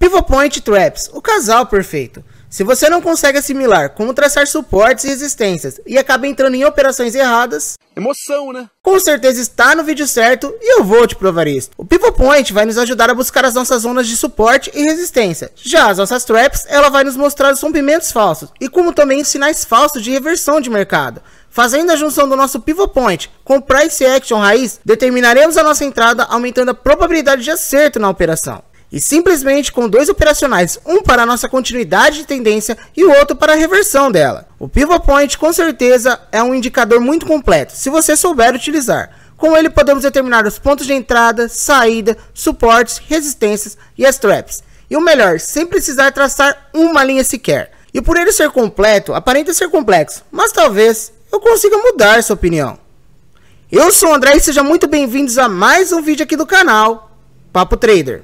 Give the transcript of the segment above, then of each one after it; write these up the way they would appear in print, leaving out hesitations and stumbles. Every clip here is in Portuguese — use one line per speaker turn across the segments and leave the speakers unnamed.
Pivot Point Traps, o casal perfeito. Se você não consegue assimilar como traçar suportes e resistências e acaba entrando em operações erradas,
emoção, né?
Com certeza está no vídeo certo e eu vou te provar isso. O Pivot Point vai nos ajudar a buscar as nossas zonas de suporte e resistência. Já as nossas traps, ela vai nos mostrar os rompimentos falsos e como também os sinais falsos de reversão de mercado. Fazendo a junção do nosso Pivot Point com Price Action raiz, determinaremos a nossa entrada aumentando a probabilidade de acerto na operação. E simplesmente com dois operacionais, um para a nossa continuidade de tendência e o outro para a reversão dela. O Pivot Point com certeza é um indicador muito completo, se você souber utilizar. Com ele podemos determinar os pontos de entrada, saída, suportes, resistências e as traps. E o melhor, sem precisar traçar uma linha sequer. E por ele ser completo, aparenta ser complexo, mas talvez eu consiga mudar sua opinião. Eu sou o André e sejam muito bem-vindos a mais um vídeo aqui do canal Papo Trader.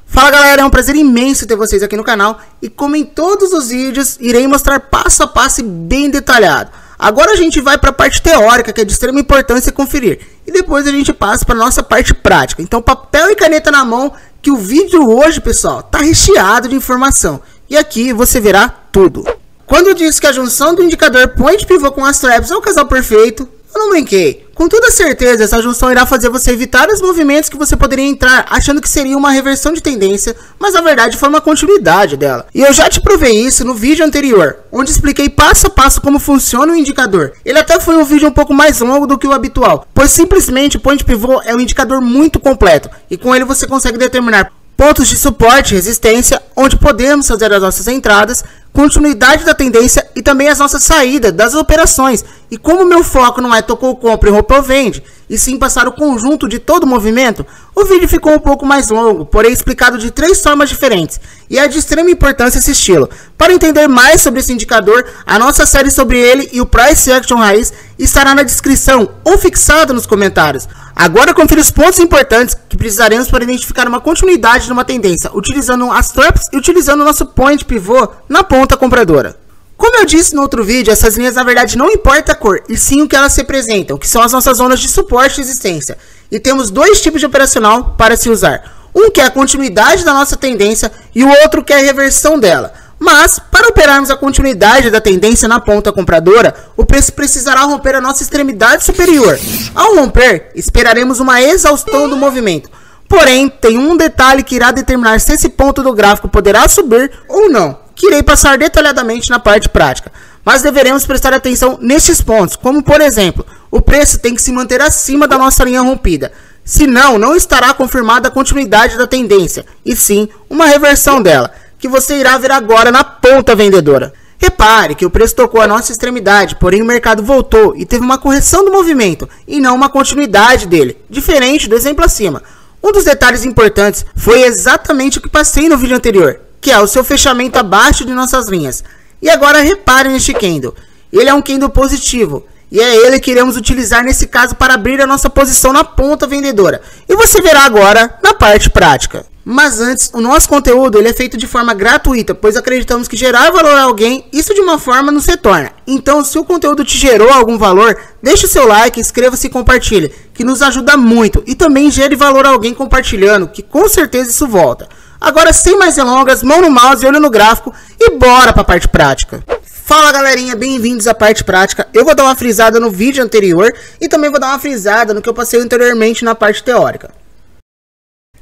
Fala galera, é um prazer imenso ter vocês aqui no canal e como em todos os vídeos, irei mostrar passo a passo e bem detalhado. Agora a gente vai para a parte teórica, que é de extrema importância conferir, e depois a gente passa para a nossa parte prática. Então papel e caneta na mão, que o vídeo hoje, pessoal, tá recheado de informação. E aqui você verá tudo. Quando eu disse que a junção do indicador Point Pivot com as traps é o casal perfeito, eu não brinquei. Com toda certeza, essa junção irá fazer você evitar os movimentos que você poderia entrar achando que seria uma reversão de tendência, mas na verdade foi uma continuidade dela. E eu já te provei isso no vídeo anterior, onde expliquei passo a passo como funciona o indicador. Ele até foi um vídeo um pouco mais longo do que o habitual, pois simplesmente o Point Pivot é um indicador muito completo, e com ele você consegue determinar pontos de suporte e resistência, onde podemos fazer as nossas entradas, continuidade da tendência e também as nossas saídas das operações. E como meu foco não é tocou, compra e rompeu, vende, e sim passar o conjunto de todo o movimento, o vídeo ficou um pouco mais longo, porém explicado de 3 formas diferentes, e é de extrema importância esse estilo. Para entender mais sobre esse indicador, a nossa série sobre ele e o Price Action raiz estará na descrição ou fixado nos comentários. Agora confira os pontos importantes que precisaremos para identificar uma continuidade de uma tendência, utilizando as traps e utilizando o nosso Point Pivot na ponta compradora. Como eu disse no outro vídeo, essas linhas na verdade não importa a cor, e sim o que elas representam, que são as nossas zonas de suporte e resistência. E temos dois tipos de operacional para se usar. Um que é a continuidade da nossa tendência e o outro que é a reversão dela. Mas, para operarmos a continuidade da tendência na ponta compradora, o preço precisará romper a nossa extremidade superior. Ao romper, esperaremos uma exaustão do movimento. Porém, tem um detalhe que irá determinar se esse ponto do gráfico poderá subir ou não, que irei passar detalhadamente na parte prática. Mas deveremos prestar atenção nestes pontos, como por exemplo, o preço tem que se manter acima da nossa linha rompida. Senão, não estará confirmada a continuidade da tendência, e sim uma reversão dela, que você irá ver agora na ponta vendedora. Repare que o preço tocou a nossa extremidade, porém o mercado voltou e teve uma correção do movimento, e não uma continuidade dele, diferente do exemplo acima. Um dos detalhes importantes foi exatamente o que passei no vídeo anterior, que é o seu fechamento abaixo de nossas linhas. E agora repare neste candle. Ele é um candle positivo, e é ele que iremos utilizar nesse caso para abrir a nossa posição na ponta vendedora. E você verá agora na parte prática. Mas antes, o nosso conteúdo ele é feito de forma gratuita, pois acreditamos que gerar valor a alguém, isso de uma forma nos retorna. Então, se o conteúdo te gerou algum valor, deixe o seu like, inscreva-se e compartilhe, que nos ajuda muito. E também gere valor a alguém compartilhando, que com certeza isso volta. Agora, sem mais delongas, mão no mouse e olho no gráfico e bora para a parte prática. Fala galerinha, bem-vindos à parte prática. Eu vou dar uma frisada no vídeo anterior e também vou dar uma frisada no que eu passei anteriormente na parte teórica.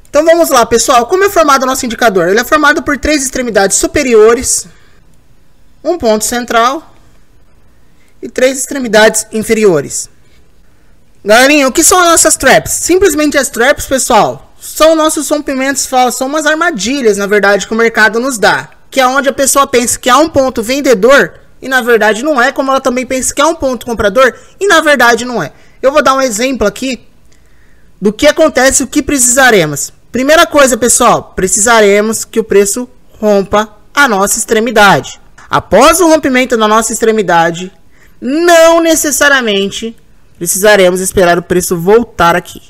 Então vamos lá, pessoal. Como é formado o nosso indicador? Ele é formado por 3 extremidades superiores, um ponto central e 3 extremidades inferiores. Galerinha, o que são as nossas traps? Simplesmente as traps, pessoal, são nossos rompimentos falsos, são umas armadilhas, na verdade, que o mercado nos dá. Que é onde a pessoa pensa que há um ponto vendedor e na verdade não é, como ela também pensa que há um ponto comprador e na verdade não é. Eu vou dar um exemplo aqui do que acontece e o que precisaremos. Primeira coisa, pessoal, precisaremos que o preço rompa a nossa extremidade. Após o rompimento da nossa extremidade, não necessariamente precisaremos esperar o preço voltar aqui.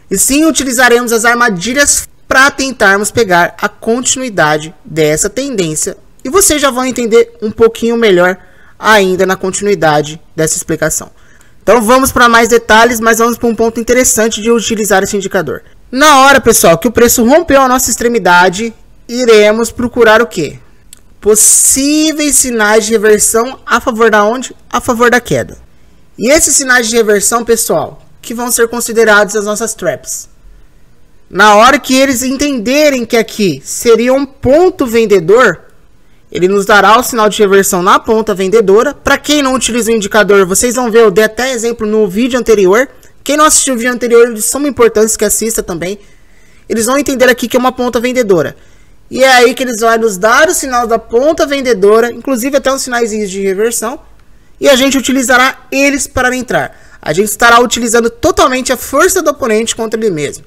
E sim utilizaremos as armadilhas para tentarmos pegar a continuidade dessa tendência. E vocês já vão entender um pouquinho melhor ainda na continuidade dessa explicação. Então vamos para mais detalhes, mas vamos para um ponto interessante de utilizar esse indicador. Na hora, pessoal, que o preço rompeu a nossa extremidade, iremos procurar o quê? Possíveis sinais de reversão a favor da onde? A favor da queda. E esses sinais de reversão, pessoal, que vão ser considerados as nossas traps. Na hora que eles entenderem que aqui seria um ponto vendedor, ele nos dará o sinal de reversão na ponta vendedora. Para quem não utiliza o indicador, vocês vão ver, eu dei até exemplo no vídeo anterior. Quem não assistiu o vídeo anterior, eles são importantes que assista também. Eles vão entender aqui que é uma ponta vendedora. E é aí que eles vão nos dar o sinal da ponta vendedora, inclusive até os sinais de reversão. E a gente utilizará eles para entrar. A gente estará utilizando totalmente a força do oponente contra ele mesmo.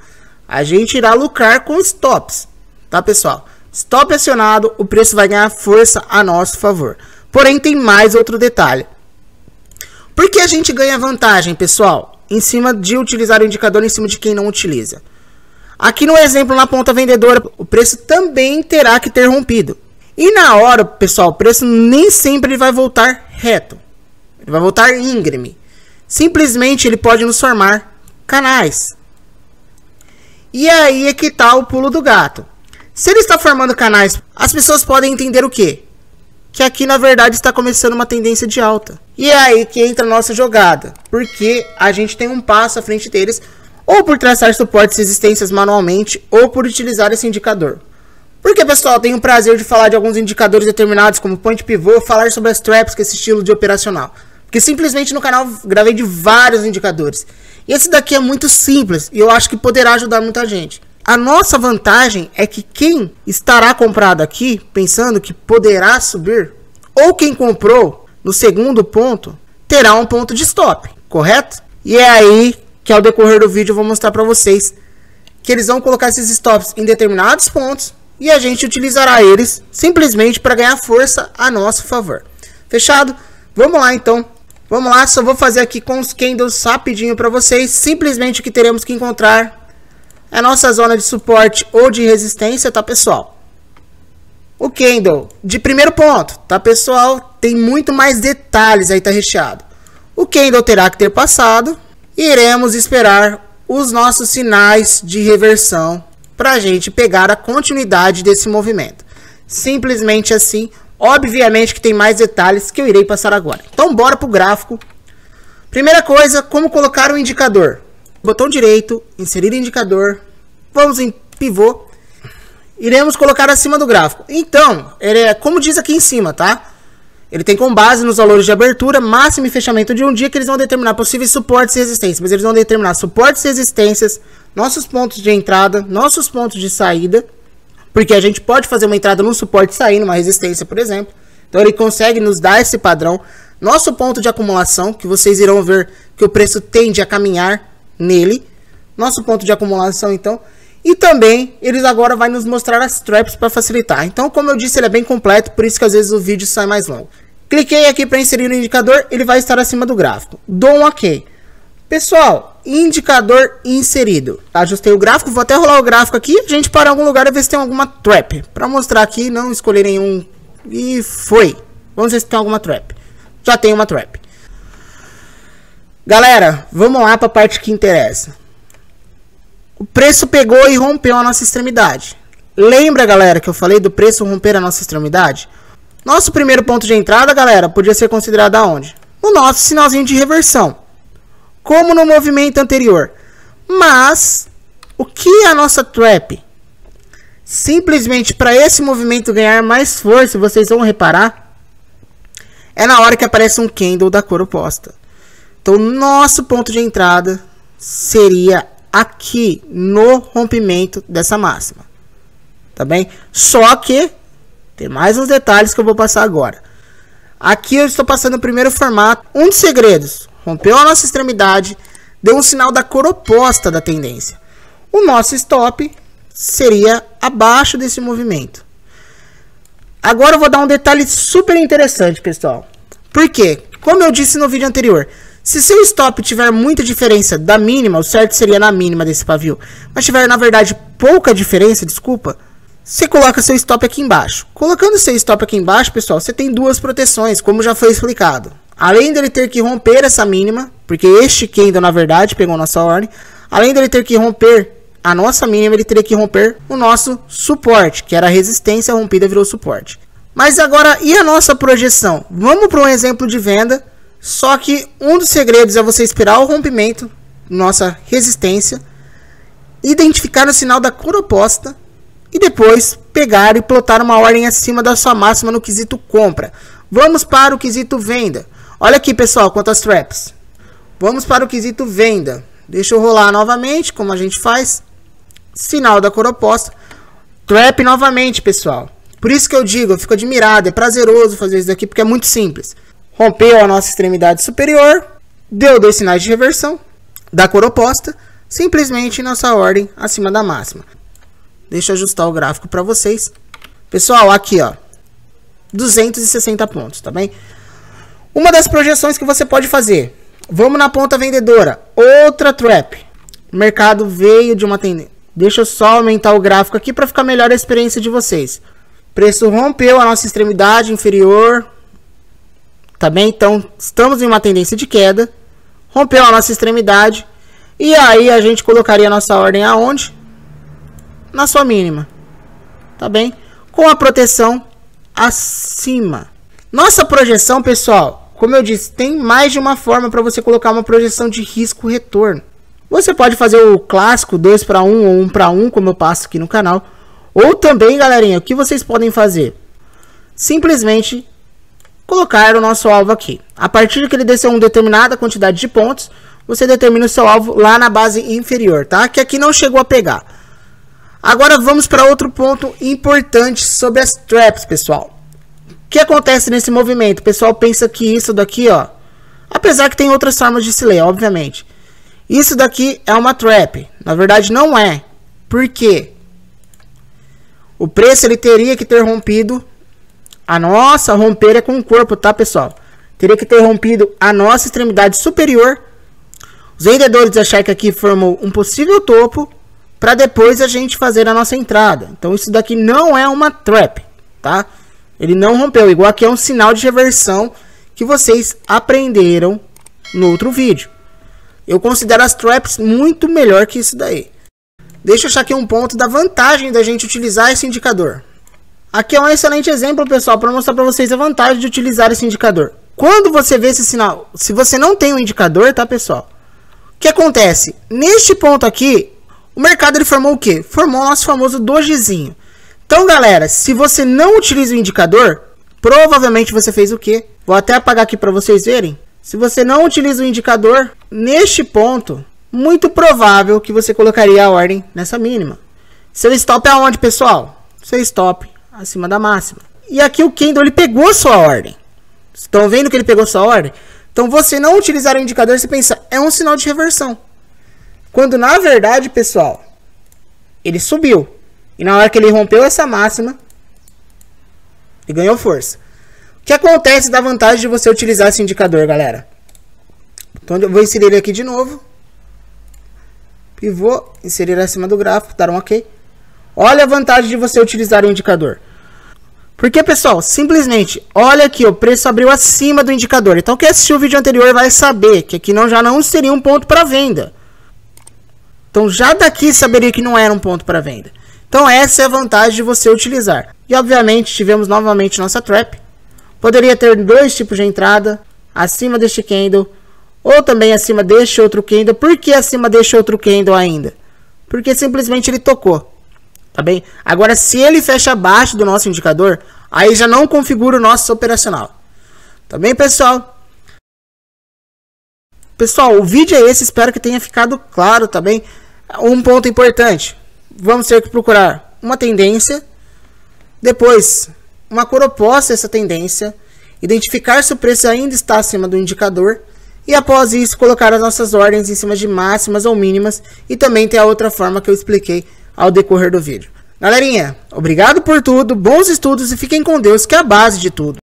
A gente irá lucrar com stops, tá, pessoal? Stop acionado, o preço vai ganhar força a nosso favor. Porém, tem mais outro detalhe. Por que a gente ganha vantagem, pessoal, em cima de utilizar o indicador em cima de quem não utiliza? Aqui no exemplo, na ponta vendedora, o preço também terá que ter rompido. E na hora, pessoal, o preço nem sempre ele vai voltar reto. Ele vai voltar íngreme. Simplesmente ele pode nos formar canais. E aí é que está o pulo do gato. Se ele está formando canais, as pessoas podem entender o quê? Que aqui na verdade está começando uma tendência de alta. E é aí que entra a nossa jogada. Porque a gente tem um passo à frente deles, ou por traçar suportes e resistências manualmente, ou por utilizar esse indicador. Porque, pessoal, tenho o prazer de falar de alguns indicadores determinados, como point pivô, falar sobre as traps, que é esse estilo de operacional. Porque simplesmente no canal gravei de vários indicadores. E esse daqui é muito simples e eu acho que poderá ajudar muita gente. A nossa vantagem é que quem estará comprado aqui, pensando que poderá subir, ou quem comprou no segundo ponto, terá um ponto de stop, correto? E é aí que ao decorrer do vídeo eu vou mostrar para vocês que eles vão colocar esses stops em determinados pontos e a gente utilizará eles simplesmente para ganhar força a nosso favor. Fechado? Vamos lá então. Vamos lá, só vou fazer aqui com os candles rapidinho para vocês. Simplesmente o que teremos que encontrar é a nossa zona de suporte ou de resistência, tá, pessoal? O candle de primeiro ponto, tá, pessoal? Tem muito mais detalhes aí, tá recheado. O candle terá que ter passado e iremos esperar os nossos sinais de reversão para a gente pegar a continuidade desse movimento. Simplesmente assim. Obviamente que tem mais detalhes que eu irei passar agora. Então bora para o gráfico. Primeira coisa, como colocar o indicador. Botão direito, inserir indicador. Vamos em pivô. Iremos colocar acima do gráfico. Então, ele é como diz aqui em cima, tá? Ele tem como base nos valores de abertura, máximo e fechamento de um dia, que eles vão determinar possíveis suportes e resistências. Mas eles vão determinar suportes e resistências, nossos pontos de entrada, nossos pontos de saída. Porque a gente pode fazer uma entrada num suporte e sair numa resistência, por exemplo. Então ele consegue nos dar esse padrão. Nosso ponto de acumulação, que vocês irão ver que o preço tende a caminhar nele. Nosso ponto de acumulação, então. E também, eles agora vão nos mostrar as traps para facilitar. Então, como eu disse, ele é bem completo, por isso que às vezes o vídeo sai mais longo. Cliquei aqui para inserir o indicador, ele vai estar acima do gráfico. Dou um OK. Pessoal, indicador inserido. Ajustei o gráfico, vou até rolar o gráfico aqui. A gente para em algum lugar e ver se tem alguma trap. Para mostrar aqui, não escolher nenhum. E foi. Vamos ver se tem alguma trap. Já tem uma trap. Galera, vamos lá para a parte que interessa. O preço pegou e rompeu a nossa extremidade. Lembra, galera, que eu falei do preço romper a nossa extremidade? Nosso primeiro ponto de entrada, galera, podia ser considerado aonde? O nosso sinalzinho de reversão. Como no movimento anterior. Mas, o que é a nossa trap? Simplesmente para esse movimento ganhar mais força, vocês vão reparar, é na hora que aparece um candle da cor oposta. Então, nosso ponto de entrada seria aqui no rompimento dessa máxima. Tá bem? Só que, tem mais uns detalhes que eu vou passar agora. Aqui eu estou passando o primeiro formato. Um dos segredos. Rompeu a nossa extremidade, deu um sinal da cor oposta da tendência. O nosso stop seria abaixo desse movimento. Agora eu vou dar um detalhe super interessante, pessoal. Por quê? Como eu disse no vídeo anterior, se seu stop tiver muita diferença da mínima, o certo seria na mínima desse pavio, mas tiver na verdade pouca diferença, desculpa, você coloca seu stop aqui embaixo. Colocando seu stop aqui embaixo, pessoal, você tem duas proteções, como já foi explicado. Além dele ter que romper essa mínima, porque este candle na verdade pegou nossa ordem, além dele ter que romper a nossa mínima, ele teria que romper o nosso suporte, que era a resistência rompida virou suporte. Mas agora, e a nossa projeção? Vamos para um exemplo de venda, só que um dos segredos é você esperar o rompimento, nossa resistência, identificar o sinal da cor oposta e depois pegar e plotar uma ordem acima da sua máxima no quesito compra. Vamos para o quesito venda. Olha aqui, pessoal, quantas traps. Vamos para o quesito venda. Deixa eu rolar novamente, como a gente faz. Sinal da cor oposta. Trap novamente, pessoal. Por isso que eu digo, eu fico admirado. É prazeroso fazer isso daqui, porque é muito simples. Rompeu a nossa extremidade superior. Deu 2 sinais de reversão da cor oposta. Simplesmente nossa ordem acima da máxima. Deixa eu ajustar o gráfico para vocês. Pessoal, aqui ó, 260 pontos, tá bem? Uma das projeções que você pode fazer. Vamos na ponta vendedora. Outra trap. O mercado veio de uma tendência. Deixa eu só aumentar o gráfico aqui para ficar melhor a experiência de vocês. Preço rompeu a nossa extremidade inferior. Tá bem? Então, estamos em uma tendência de queda. Rompeu a nossa extremidade. E aí, a gente colocaria a nossa ordem aonde? Na sua mínima. Tá bem? Com a proteção acima. Nossa projeção, pessoal, como eu disse, tem mais de uma forma para você colocar uma projeção de risco-retorno. Você pode fazer o clássico 2 para 1 ou 1 para 1, como eu passo aqui no canal. Ou também, galerinha, o que vocês podem fazer? Simplesmente colocar o nosso alvo aqui. A partir de que ele desceu uma determinada quantidade de pontos, você determina o seu alvo lá na base inferior, tá? Que aqui não chegou a pegar. Agora vamos para outro ponto importante sobre as traps, pessoal. O que acontece nesse movimento? O pessoal pensa que isso daqui, ó, apesar que tem outras formas de se ler, obviamente. Isso daqui é uma trap. Na verdade não é. Por quê? O preço ele teria que ter rompido a nossa, romper é com o corpo, tá, pessoal? Teria que ter rompido a nossa extremidade superior. Os vendedores acharam que aqui formou um possível topo para depois a gente fazer a nossa entrada. Então isso daqui não é uma trap, tá? Ele não rompeu, igual aqui é um sinal de reversão que vocês aprenderam no outro vídeo. Eu considero as traps muito melhor que isso daí. Deixa eu achar aqui um ponto da vantagem da gente utilizar esse indicador. Aqui é um excelente exemplo, pessoal, para mostrar para vocês a vantagem de utilizar esse indicador. Quando você vê esse sinal, se você não tem um indicador, tá, pessoal? O que acontece? Neste ponto aqui, o mercado ele formou o quê? Formou o nosso famoso dojizinho. Então, galera, se você não utiliza o indicador, provavelmente você fez o quê? Vou até apagar aqui para vocês verem. Se você não utiliza o indicador, neste ponto, muito provável que você colocaria a ordem nessa mínima. Seu stop é aonde, pessoal? Seu stop acima da máxima. E aqui o candle ele pegou sua ordem. Estão vendo que ele pegou sua ordem? Então, você não utilizar o indicador, você pensa, é um sinal de reversão. Quando, na verdade, pessoal, ele subiu. E na hora que ele rompeu essa máxima, ele ganhou força. O que acontece da vantagem de você utilizar esse indicador, galera? Então, eu vou inserir ele aqui de novo. Pivô, inserir acima do gráfico, dar um OK. Olha a vantagem de você utilizar o indicador. Porque, pessoal, simplesmente, olha aqui, o preço abriu acima do indicador. Então, quem assistiu o vídeo anterior vai saber que aqui já não seria um ponto para venda. Então, já daqui saberia que não era um ponto para venda. Então, essa é a vantagem de você utilizar. E, obviamente, tivemos novamente nossa trap. Poderia ter 2 tipos de entrada, acima deste candle, ou também acima deste outro candle. Por que acima deste outro candle ainda? Porque simplesmente ele tocou. Tá bem? Agora, se ele fecha abaixo do nosso indicador, aí já não configura o nosso operacional. Tá bem, pessoal? Pessoal, o vídeo é esse. Espero que tenha ficado claro, tá bem? Um ponto importante. Vamos ter que procurar uma tendência. Depois, uma cor oposta a essa tendência. Identificar se o preço ainda está acima do indicador. E após isso, colocar as nossas ordens em cima de máximas ou mínimas. E também tem a outra forma que eu expliquei ao decorrer do vídeo. Galerinha, obrigado por tudo, bons estudos e fiquem com Deus, que é a base de tudo.